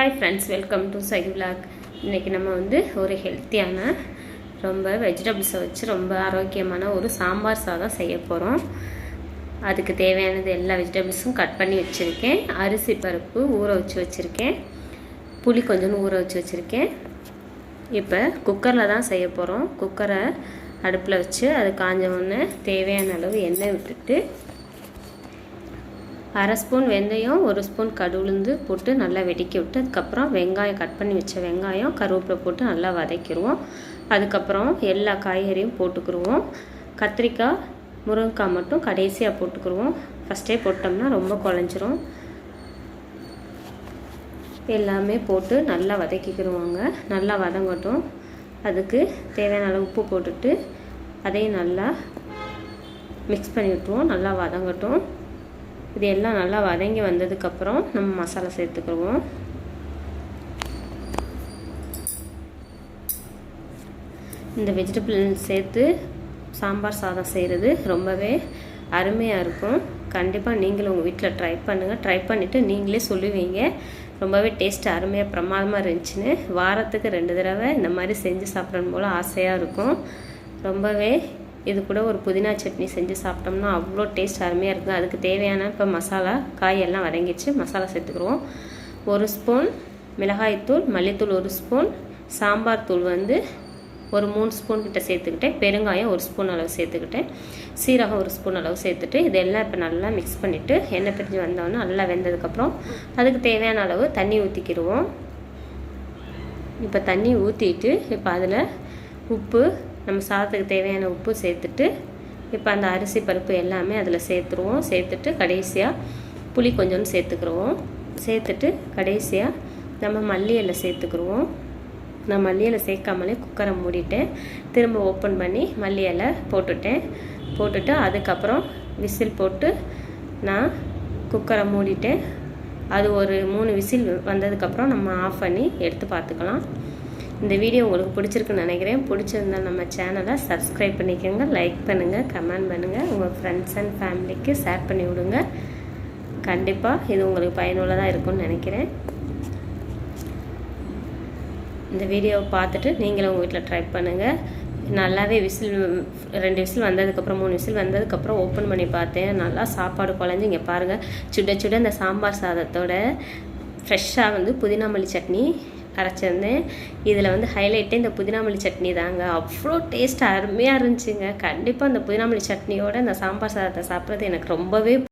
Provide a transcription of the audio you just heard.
Hi friends, welcome to Sakhi vlog. இன்றைக்கி நம்ம ஒரு ஹெல்த்தியான ரொம்ப வெஜிடபிள்ஸை வச்சு ரொம்ப ஆரோக்கியமான ஒரு சாம்பார் சாதம் செய்ய போகிறோம். அதுக்கு தேவையானது எல்லா வெஜிடபிள்ஸும் கட் பண்ணி வச்சுருக்கேன். அரிசி பருப்பு ஊற வச்சு வச்சுருக்கேன். புளி கொஞ்சம் ஊற வச்சு வச்சுருக்கேன். இப்போ குக்கரில் தான் செய்ய போகிறோம். குக்கரை அடுப்பில் வச்சு அது காஞ்ச உடனே தேவையான அளவு எண்ணெய் விட்டுட்டு 1/2 ஸ்பூன் வெந்தயம், 1 ஸ்பூன் கடுகுளுந்து போட்டு நல்லா வெடிக்க விட்டு அதுக்கப்புறம் வெங்காயம் கட் பண்ணி வச்ச வெங்காயம் கருவேப்பிலை போட்டு நல்லா வதக்கிடுவோம். அதுக்கப்புறம் எல்லா காய்கறியும் போட்டுக்கிடுவோம். கத்திரிக்காய், முருங்கைக்காய் மட்டும் கடைசியாக போட்டுக்கிடுவோம். ஃபஸ்ட்டே போட்டோம்னா ரொம்ப குழஞ்சிரும். எல்லாமே போட்டு நல்லா வதக்கிக்கிடுவோங்க. நல்லா வதங்கட்டும். அதுக்கு தேவையான அளவு உப்பு போட்டுட்டு அதையும் நல்லா மிக்ஸ் பண்ணி விட்டுருவோம். நல்லா வதங்கட்டும். இது எல்லாம் நல்லா வதங்கி வந்ததுக்கப்புறம் நம்ம மசாலா சேர்த்துக்குருவோம். இந்த வெஜிடபிள் சேர்த்து சாம்பார் சாதம் செய்கிறது ரொம்பவே அருமையாக இருக்கும். கண்டிப்பாக நீங்களும் உங்கள் வீட்டில் ட்ரை பண்ணுங்கள். ட்ரை பண்ணிவிட்டு நீங்களே சொல்லுவீங்க ரொம்பவே டேஸ்ட் அருமையாக பிரமாதமாக இருந்துச்சுன்னு. வாரத்துக்கு 2 தடவை இந்த மாதிரி செஞ்சு சாப்பிடணும் போல் ஆசையாக இருக்கும். ரொம்பவே இது கூட ஒரு புதினா சட்னி செஞ்சு சாப்பிட்டோம்னா அவ்வளோ டேஸ்ட் அருமையாக இருக்கும். அதுக்கு தேவையான இப்போ மசாலா காயெல்லாம் வதங்கிச்சு. மசாலா சேர்த்துக்குருவோம். 1 ஸ்பூன் மிளகாய்த்தூள், மல்லித்தூள் 1 ஸ்பூன், சாம்பார் தூள் ஒரு 3 ஸ்பூன் கிட்ட சேர்த்துக்கிட்டேன். பெருங்காயம் 1 ஸ்பூன் அளவு சேர்த்துக்கிட்டேன். சீரகம் 1 ஸ்பூன் அளவு சேர்த்துட்டு இதெல்லாம் இப்போ நல்லா மிக்ஸ் பண்ணிவிட்டு எண்ணெய் பிரிஞ்சு வந்தோடனே நல்லா வெந்ததுக்கப்புறம் அதுக்கு தேவையான அளவு தண்ணி ஊற்றிக்கிடுவோம். இப்போ தண்ணி ஊற்றிட்டு இப்போ அதில் உப்பு, நம்ம சாதத்துக்கு தேவையான உப்பு சேர்த்துட்டு இப்போ அந்த அரிசி பருப்பு எல்லாமே அதில் சேர்த்துருவோம். சேர்த்துட்டு கடைசியாக புளி கொஞ்சம் சேர்த்துக்கிடுவோம். சேர்த்துட்டு கடைசியாக நம்ம மல்லி இலை சேர்த்துக்கிடுவோம். நான் மல்லி இலை சேர்க்காமலே குக்கரை மூடிட்டேன். திரும்ப ஓப்பன் பண்ணி மல்லி இலை போட்டுட்டு அதுக்கப்புறம் விசில் போட்டு நான் குக்கரை மூடிட்டேன். அது ஒரு 3 விசில் வந்ததுக்கப்புறம் நம்ம ஆஃப் பண்ணி எடுத்து பார்த்துக்கலாம். இந்த வீடியோ உங்களுக்கு பிடிச்சிருக்குன்னு நினைக்கிறேன். பிடிச்சிருந்தால் நம்ம சேனலை சப்ஸ்கிரைப் பண்ணிக்கோங்க, லைக் பண்ணுங்கள், கமெண்ட் பண்ணுங்கள், உங்கள் ஃப்ரெண்ட்ஸ் அண்ட் ஃபேமிலிக்கு ஷேர் பண்ணி விடுங்க. கண்டிப்பாக இது உங்களுக்கு பயனுள்ளதாக இருக்கும்னு நினைக்கிறேன். இந்த வீடியோவை பார்த்துட்டு நீங்களும் உங்கள் வீட்டில் ட்ரை பண்ணுங்கள். நல்லாவே 2 விசில் வந்ததுக்கப்புறம் 3 விசில் வந்ததுக்கப்புறம் ஓப்பன் பண்ணி பார்த்தேன். நல்லா சாப்பாடு குழஞ்சி இங்கே பாருங்கள். சுட இந்த சாம்பார் சாதத்தோட ஃப்ரெஷ்ஷாக புதினா மல்லி சட்னி அரைச்சிருந்தேன். இதில் ஹைலைட்டே இந்த புதினா மல்லி சட்னி தாங்க. அவ்வளோ டேஸ்ட் அருமையாக இருந்துச்சுங்க. கண்டிப்பாக இந்த புதினா மல்லி சட்னியோட இந்த சாம்பார் சாதத்தை சாப்பிட்றது எனக்கு ரொம்பவே